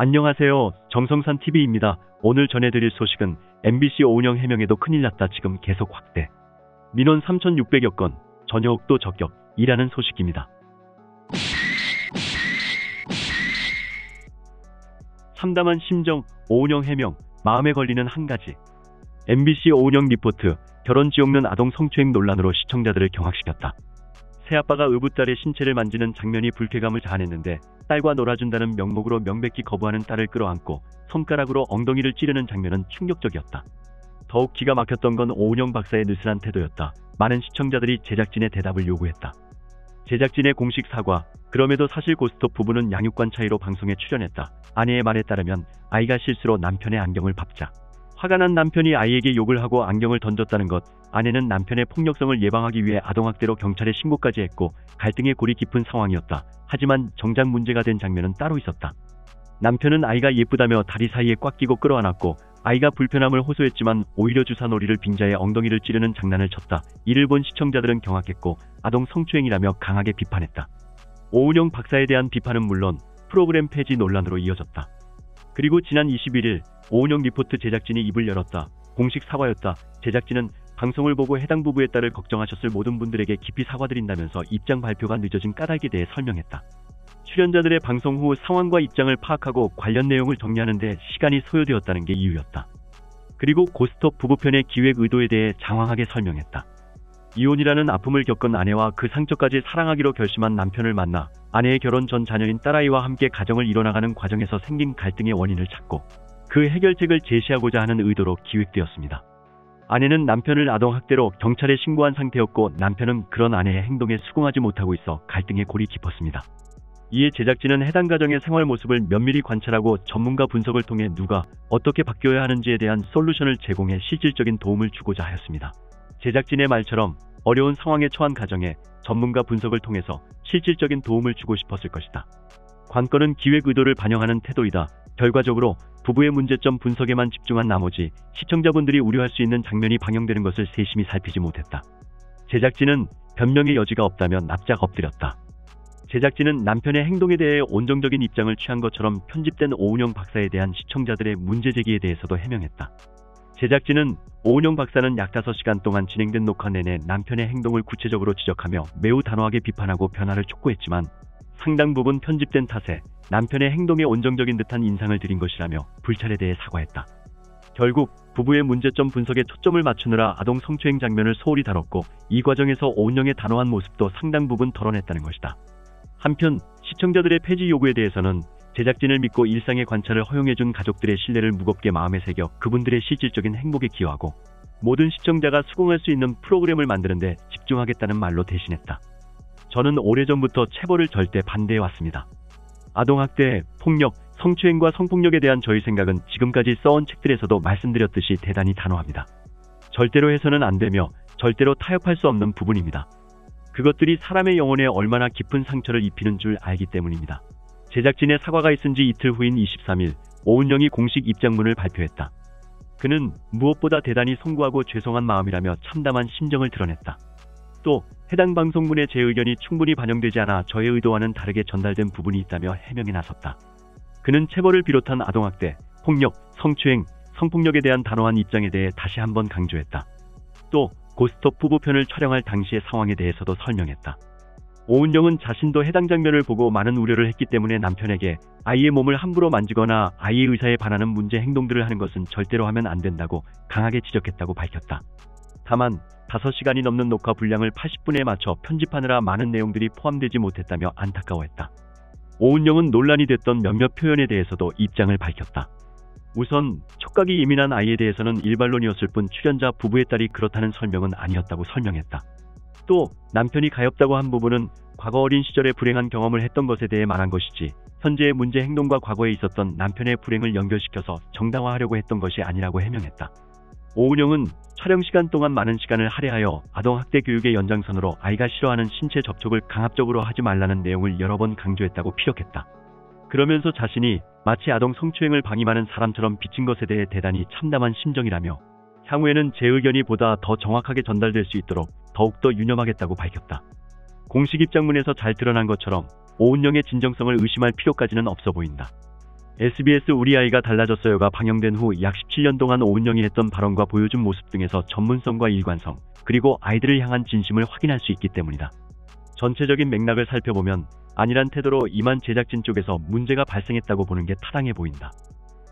안녕하세요. 정성산 TV입니다. 오늘 전해드릴 소식은 MBC 오은영 해명에도 큰일 났다 지금 계속 확대. 민원 3,600여 건, 전역도 적격이라는 소식입니다. 참담한 심정, 오은영 해명, 마음에 걸리는 한 가지. MBC 오은영 리포트, 결혼지옥는 아동 성추행 논란으로 시청자들을 경악시켰다. 새아빠가 의붓딸의 신체를 만지는 장면이 불쾌감을 자아냈는데 딸과 놀아준다는 명목으로 명백히 거부하는 딸을 끌어안고 손가락으로 엉덩이를 찌르는 장면은 충격적이었다. 더욱 기가 막혔던 건 오은영 박사의 느슨한 태도였다. 많은 시청자들이 제작진의 대답을 요구했다. 제작진의 공식 사과, 그럼에도 사실 고스톱 부부는 양육관 차이로 방송에 출연했다. 아내의 말에 따르면 아이가 실수로 남편의 안경을 밟자 화가 난 남편이 아이에게 욕을 하고 안경을 던졌다는 것, 아내는 남편의 폭력성을 예방하기 위해 아동학대로 경찰에 신고까지 했고 갈등의 골이 깊은 상황이었다. 하지만 정작 문제가 된 장면은 따로 있었다. 남편은 아이가 예쁘다며 다리 사이에 꽉 끼고 끌어안았고 아이가 불편함을 호소했지만 오히려 주사놀이를 빙자해 엉덩이를 찌르는 장난을 쳤다. 이를 본 시청자들은 경악했고 아동 성추행이라며 강하게 비판했다. 오은영 박사에 대한 비판은 물론 프로그램 폐지 논란으로 이어졌다. 그리고 지난 21일 오은영 리포트 제작진이 입을 열었다. 공식 사과였다. 제작진은 방송을 보고 해당 부부의 딸을 걱정하셨을 모든 분들에게 깊이 사과드린다면서 입장 발표가 늦어진 까닭에 대해 설명했다. 출연자들의 방송 후 상황과 입장을 파악하고 관련 내용을 정리하는 데 시간이 소요되었다는 게 이유였다. 그리고 고스톱 부부편의 기획 의도에 대해 장황하게 설명했다. 이혼이라는 아픔을 겪은 아내와 그 상처까지 사랑하기로 결심한 남편을 만나 아내의 결혼 전 자녀인 딸아이와 함께 가정을 이뤄나가는 과정에서 생긴 갈등의 원인을 찾고 그 해결책을 제시하고자 하는 의도로 기획되었습니다. 아내는 남편을 아동학대로 경찰에 신고한 상태였고 남편은 그런 아내의 행동에 수긍하지 못하고 있어 갈등의 골이 깊었습니다. 이에 제작진은 해당 가정의 생활 모습을 면밀히 관찰하고 전문가 분석을 통해 누가 어떻게 바뀌어야 하는지에 대한 솔루션을 제공해 실질적인 도움을 주고자 하였습니다. 제작진의 말처럼 어려운 상황에 처한 가정에 전문가 분석을 통해서 실질적인 도움을 주고 싶었을 것이다. 관건은 기획 의도를 반영하는 태도이다. 결과적으로 부부의 문제점 분석에만 집중한 나머지 시청자분들이 우려할 수 있는 장면이 방영되는 것을 세심히 살피지 못했다. 제작진은 변명의 여지가 없다며 납작 엎드렸다. 제작진은 남편의 행동에 대해 온정적인 입장을 취한 것처럼 편집된 오은영 박사에 대한 시청자들의 문제제기에 대해서도 해명했다. 제작진은 오은영 박사는 약 5시간 동안 진행된 녹화 내내 남편의 행동을 구체적으로 지적하며 매우 단호하게 비판하고 변화를 촉구했지만 상당 부분 편집된 탓에 남편의 행동에 온정적인 듯한 인상을 드린 것이라며 불찰에 대해 사과했다. 결국 부부의 문제점 분석에 초점을 맞추느라 아동 성추행 장면을 소홀히 다뤘고 이 과정에서 오은영의 단호한 모습도 상당 부분 덜어냈다는 것이다. 한편 시청자들의 폐지 요구에 대해서는 제작진을 믿고 일상의 관찰을 허용해준 가족들의 신뢰를 무겁게 마음에 새겨 그분들의 실질적인 행복에 기여하고 모든 시청자가 수긍할 수 있는 프로그램을 만드는 데 집중하겠다는 말로 대신했다. 저는 오래전부터 체벌을 절대 반대해왔습니다. 아동학대, 폭력, 성추행과 성폭력에 대한 저희 생각은 지금까지 써온 책들에서도 말씀드렸듯이 대단히 단호합니다. 절대로 해서는 안 되며 절대로 타협할 수 없는 부분입니다. 그것들이 사람의 영혼에 얼마나 깊은 상처를 입히는 줄 알기 때문입니다. 제작진의 사과가 있은 지 이틀 후인 23일, 오은영이 공식 입장문을 발표했다. 그는 무엇보다 대단히 송구하고 죄송한 마음이라며 참담한 심정을 드러냈다. 또 해당 방송문의 제 의견이 충분히 반영되지 않아 저의 의도와는 다르게 전달된 부분이 있다며 해명에 나섰다. 그는 체벌을 비롯한 아동학대, 폭력, 성추행, 성폭력에 대한 단호한 입장에 대해 다시 한번 강조했다. 또 고스톱 부부편을 촬영할 당시의 상황에 대해서도 설명했다. 오은영은 자신도 해당 장면을 보고 많은 우려를 했기 때문에 남편에게 아이의 몸을 함부로 만지거나 아이의 의사에 반하는 문제 행동들을 하는 것은 절대로 하면 안 된다고 강하게 지적했다고 밝혔다. 다만 5시간이 넘는 녹화 분량을 80분에 맞춰 편집하느라 많은 내용들이 포함되지 못했다며 안타까워했다. 오은영은 논란이 됐던 몇몇 표현에 대해서도 입장을 밝혔다. 우선 촉각이 예민한 아이에 대해서는 일반론이었을 뿐 출연자 부부의 딸이 그렇다는 설명은 아니었다고 설명했다. 또 남편이 가엾다고 한 부분은 과거 어린 시절에 불행한 경험을 했던 것에 대해 말한 것이지 현재의 문제 행동과 과거에 있었던 남편의 불행을 연결시켜서 정당화하려고 했던 것이 아니라고 해명했다. 오은영은 촬영 시간 동안 많은 시간을 할애하여 아동학대 교육의 연장선으로 아이가 싫어하는 신체 접촉을 강압적으로 하지 말라는 내용을 여러 번 강조했다고 피력했다. 그러면서 자신이 마치 아동 성추행을 방임하는 사람처럼 비친 것에 대해 대단히 참담한 심정이라며 향후에는 제 의견이 보다 더 정확하게 전달될 수 있도록 더욱더 유념하겠다고 밝혔다. 공식 입장문에서 잘 드러난 것처럼 오은영의 진정성을 의심할 필요까지는 없어 보인다. SBS 우리 아이가 달라졌어요가 방영된 후 약 17년 동안 오은영이 했던 발언과 보여준 모습 등에서 전문성과 일관성, 그리고 아이들을 향한 진심을 확인할 수 있기 때문이다. 전체적인 맥락을 살펴보면 아니란 태도로 임한 제작진 쪽에서 문제가 발생했다고 보는 게 타당해 보인다.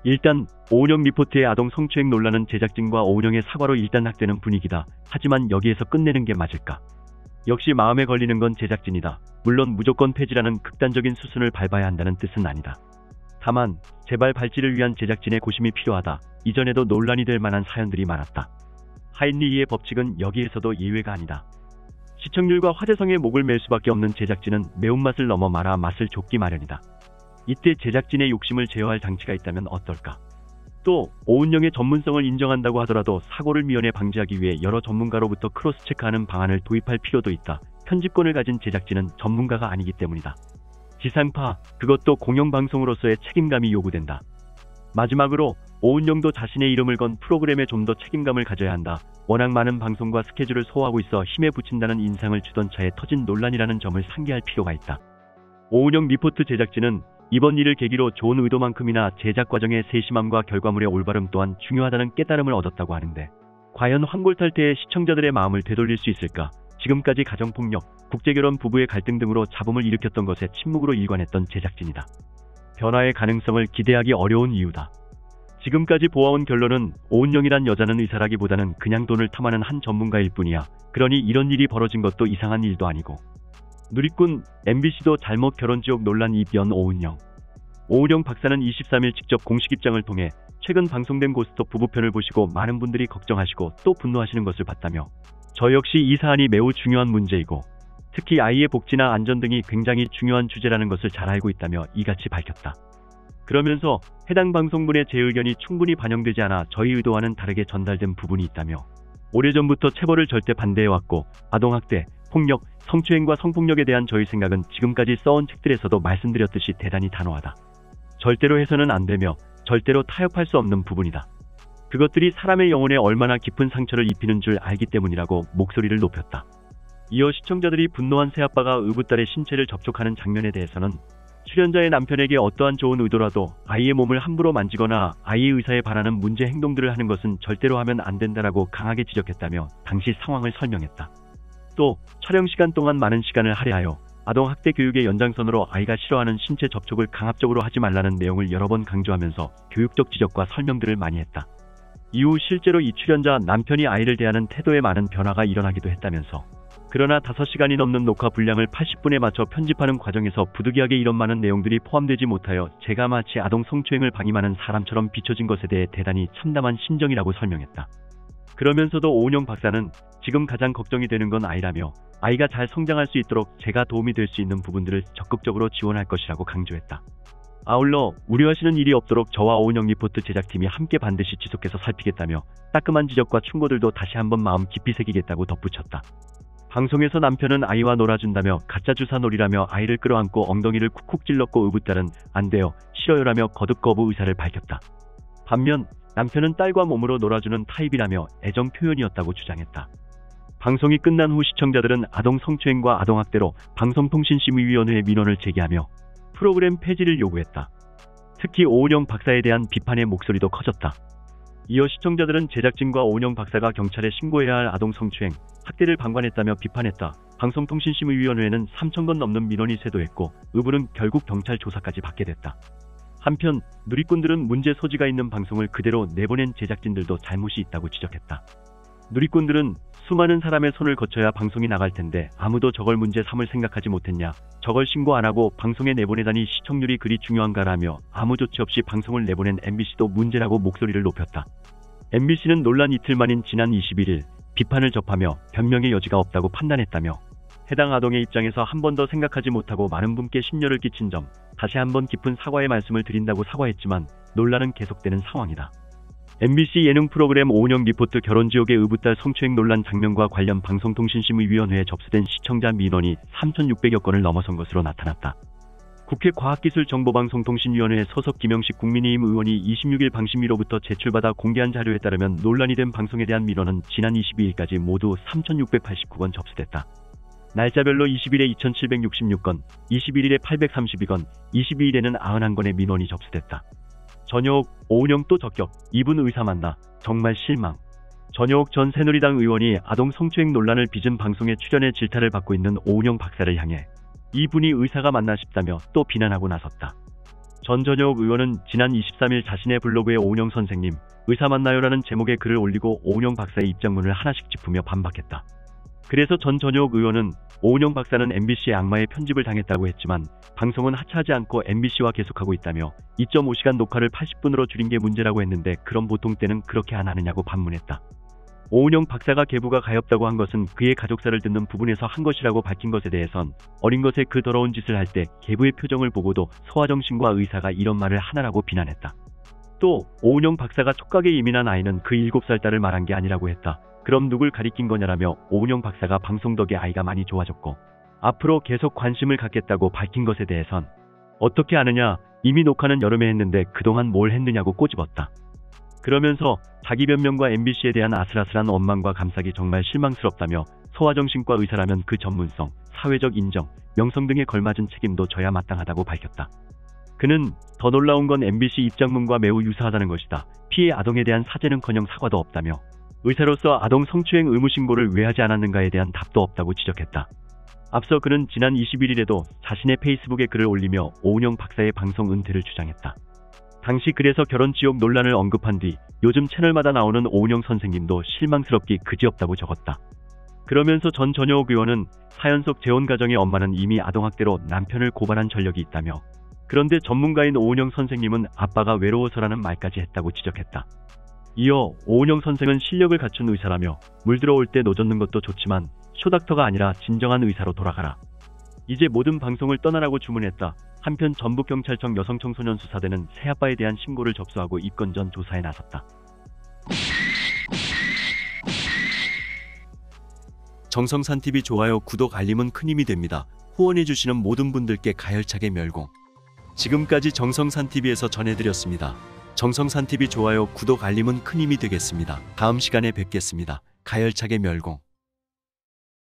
일단 오은영 리포트의 아동 성추행 논란은 제작진과 오은영의 사과로 일단락되는 분위기다. 하지만 여기에서 끝내는 게 맞을까? 역시 마음에 걸리는 건 제작진이다. 물론 무조건 폐지라는 극단적인 수순을 밟아야 한다는 뜻은 아니다. 다만 재발 발찌를 위한 제작진의 고심이 필요하다. 이전에도 논란이 될 만한 사연들이 많았다. 하인리히의 법칙은 여기에서도 예외가 아니다. 시청률과 화제성에 목을 맬 수밖에 없는 제작진은 매운맛을 넘어 말아 맛을 좁기 마련이다. 이때 제작진의 욕심을 제어할 장치가 있다면 어떨까? 또 오은영의 전문성을 인정한다고 하더라도 사고를 미연에 방지하기 위해 여러 전문가로부터 크로스 체크하는 방안을 도입할 필요도 있다. 편집권을 가진 제작진은 전문가가 아니기 때문이다. 지상파, 그것도 공영방송으로서의 책임감이 요구된다. 마지막으로 오은영도 자신의 이름을 건 프로그램에 좀 더 책임감을 가져야 한다. 워낙 많은 방송과 스케줄을 소화하고 있어 힘에 부친다는 인상을 주던 차에 터진 논란이라는 점을 상기할 필요가 있다. 오은영 리포트 제작진은 이번 일을 계기로 좋은 의도만큼이나 제작 과정의 세심함과 결과물의 올바름 또한 중요하다는 깨달음을 얻었다고 하는데, 과연 환골탈태의 시청자들의 마음을 되돌릴 수 있을까? 지금까지 가정폭력, 국제결혼 부부의 갈등 등으로 잡음을 일으켰던 것에 침묵으로 일관했던 제작진이다. 변화의 가능성을 기대하기 어려운 이유다. 지금까지 보아온 결론은 오은영이란 여자는 의사라기보다는 그냥 돈을 탐하는 한 전문가일 뿐이야. 그러니 이런 일이 벌어진 것도 이상한 일도 아니고. 누리꾼, MBC도 잘못 결혼지옥 논란 입연 오은영. 오은영 박사는 23일 직접 공식 입장을 통해 최근 방송된 고스톱 부부편을 보시고 많은 분들이 걱정하시고 또 분노하시는 것을 봤다며, 저 역시 이 사안이 매우 중요한 문제이고 특히 아이의 복지나 안전 등이 굉장히 중요한 주제라는 것을 잘 알고 있다며 이같이 밝혔다. 그러면서 해당 방송분의 제 의견이 충분히 반영되지 않아 저희 의도와는 다르게 전달된 부분이 있다며, 오래전부터 체벌을 절대 반대해왔고 아동학대, 폭력, 성추행과 성폭력에 대한 저희 생각은 지금까지 써온 책들에서도 말씀드렸듯이 대단히 단호하다. 절대로 해서는 안 되며 절대로 타협할 수 없는 부분이다. 그것들이 사람의 영혼에 얼마나 깊은 상처를 입히는 줄 알기 때문이라고 목소리를 높였다. 이어 시청자들이 분노한 새아빠가 의붓딸의 신체를 접촉하는 장면에 대해서는 출연자의 남편에게 어떠한 좋은 의도라도 아이의 몸을 함부로 만지거나 아이의 의사에 반하는 문제 행동들을 하는 것은 절대로 하면 안 된다라고 강하게 지적했다며 당시 상황을 설명했다. 또 촬영 시간 동안 많은 시간을 할애하여 아동학대 교육의 연장선으로 아이가 싫어하는 신체 접촉을 강압적으로 하지 말라는 내용을 여러 번 강조하면서 교육적 지적과 설명들을 많이 했다. 이후 실제로 이 출연자 남편이 아이를 대하는 태도에 많은 변화가 일어나기도 했다면서, 그러나 5시간이 넘는 녹화 분량을 80분에 맞춰 편집하는 과정에서 부득이하게 이런 많은 내용들이 포함되지 못하여 제가 마치 아동 성추행을 방임하는 사람처럼 비춰진 것에 대해 대단히 참담한 심정이라고 설명했다. 그러면서도 오은영 박사는 지금 가장 걱정이 되는 건 아이라며, 아이가 잘 성장할 수 있도록 제가 도움이 될 수 있는 부분들을 적극적으로 지원할 것이라고 강조했다. 아울러 우려하시는 일이 없도록 저와 오은영 리포트 제작팀이 함께 반드시 지속해서 살피겠다며 따끔한 지적과 충고들도 다시 한번 마음 깊이 새기겠다고 덧붙였다. 방송에서 남편은 아이와 놀아준다며 가짜 주사놀이라며 아이를 끌어안고 엉덩이를 쿡쿡 찔렀고 의붓딸은 안 돼요, 싫어요라며 거듭 거부 의사를 밝혔다. 반면 남편은 딸과 몸으로 놀아주는 타입이라며 애정 표현이었다고 주장했다. 방송이 끝난 후 시청자들은 아동 성추행과 아동학대로 방송통신심의위원회에 민원을 제기하며 프로그램 폐지를 요구했다. 특히 오은영 박사에 대한 비판의 목소리도 커졌다. 이어 시청자들은 제작진과 오은영 박사가 경찰에 신고해야 할 아동 성추행, 학대를 방관했다며 비판했다. 방송통신심의위원회는 3,000건 넘는 민원이 쇄도했고 의부는 결국 경찰 조사까지 받게 됐다. 한편 누리꾼들은 문제 소지가 있는 방송을 그대로 내보낸 제작진들도 잘못이 있다고 지적했다. 누리꾼들은 수많은 사람의 손을 거쳐야 방송이 나갈 텐데 아무도 저걸 문제 삼을 생각하지 못했냐, 저걸 신고 안 하고 방송에 내보내다니 시청률이 그리 중요한가라며 아무 조치 없이 방송을 내보낸 MBC도 문제라고 목소리를 높였다. MBC는 논란 이틀 만인 지난 21일 비판을 접하며 변명의 여지가 없다고 판단했다며, 해당 아동의 입장에서 한 번 더 생각하지 못하고 많은 분께 심려를 끼친 점 다시 한번 깊은 사과의 말씀을 드린다고 사과했지만 논란은 계속되는 상황이다. MBC 예능 프로그램 오은영 리포트 결혼지옥의 의붓딸 성추행 논란 장면과 관련 방송통신심의위원회에 접수된 시청자 민원이 3,600여 건을 넘어선 것으로 나타났다. 국회 과학기술정보방송통신위원회 소속 김영식 국민의힘 의원이 26일 방심위로부터 제출받아 공개한 자료에 따르면 논란이 된 방송에 대한 민원은 지난 22일까지 모두 3,689건 접수됐다. 날짜별로 20일에 2,766건, 21일에 832건, 22일에는 91건의 민원이 접수됐다. 전효옥, 오은영 또 적격. 이분 의사 맞나? 정말 실망. 전효옥 전 새누리당 의원이 아동 성추행 논란을 빚은 방송에 출연해 질타를 받고 있는 오은영 박사를 향해 이분이 의사가 맞나 싶다며 또 비난하고 나섰다. 전 전효옥 의원은 지난 23일 자신의 블로그에 오은영 선생님, 의사 맞나요라는 제목의 글을 올리고 오은영 박사의 입장문을 하나씩 짚으며 반박했다. 그래서 전 전효옥 의원은 오은영 박사는 MBC의 악마의 편집을 당했다고 했지만 방송은 하차하지 않고 MBC와 계속하고 있다며 2.5시간 녹화를 80분으로 줄인 게 문제라고 했는데 그럼 보통 때는 그렇게 안 하느냐고 반문했다. 오은영 박사가 계부가 가엾다고 한 것은 그의 가족사를 듣는 부분에서 한 것이라고 밝힌 것에 대해선 어린 것에 그 더러운 짓을 할 때 계부의 표정을 보고도 소아정신과 의사가 이런 말을 하나라고 비난했다. 또 오은영 박사가 촉각에 예민한 아이는 그 7살 딸을 말한 게 아니라고 했다. 그럼 누굴 가리킨 거냐라며 오은영 박사가 방송 덕에 아이가 많이 좋아졌고 앞으로 계속 관심을 갖겠다고 밝힌 것에 대해선 어떻게 아느냐, 이미 녹화는 여름에 했는데 그동안 뭘 했느냐고 꼬집었다. 그러면서 자기 변명과 MBC에 대한 아슬아슬한 원망과 감삭이 정말 실망스럽다며 소아정신과 의사라면 그 전문성, 사회적 인정, 명성 등에 걸맞은 책임도 져야 마땅하다고 밝혔다. 그는 더 놀라운 건 MBC 입장문과 매우 유사하다는 것이다. 피해 아동에 대한 사죄는커녕 사과도 없다며 의사로서 아동 성추행 의무 신고를 왜 하지 않았는가에 대한 답도 없다고 지적했다. 앞서 그는 지난 21일에도 자신의 페이스북에 글을 올리며 오은영 박사의 방송 은퇴를 주장했다. 당시 글에서 결혼 지옥 논란을 언급한 뒤 요즘 채널마다 나오는 오은영 선생님도 실망스럽기 그지없다고 적었다. 그러면서 전 전효옥 의원은 사연 속 재혼 가정의 엄마는 이미 아동학대로 남편을 고발한 전력이 있다며 그런데 전문가인 오은영 선생님은 아빠가 외로워서라는 말까지 했다고 지적했다. 이어 오은영 선생은 실력을 갖춘 의사라며 물 들어올 때 노젓는 것도 좋지만 쇼닥터가 아니라 진정한 의사로 돌아가라. 이제 모든 방송을 떠나라고 주문했다. 한편 전북경찰청 여성청소년 수사대는 새아빠에 대한 신고를 접수하고 입건 전 조사에 나섰다. 정성산TV 좋아요, 구독, 알림은 큰 힘이 됩니다. 후원해주시는 모든 분들께 가열차게 멸공. 지금까지 정성산TV에서 전해드렸습니다. 정성산TV 좋아요, 구독, 알림은 큰 힘이 되겠습니다. 다음 시간에 뵙겠습니다. 가열차게 멸공.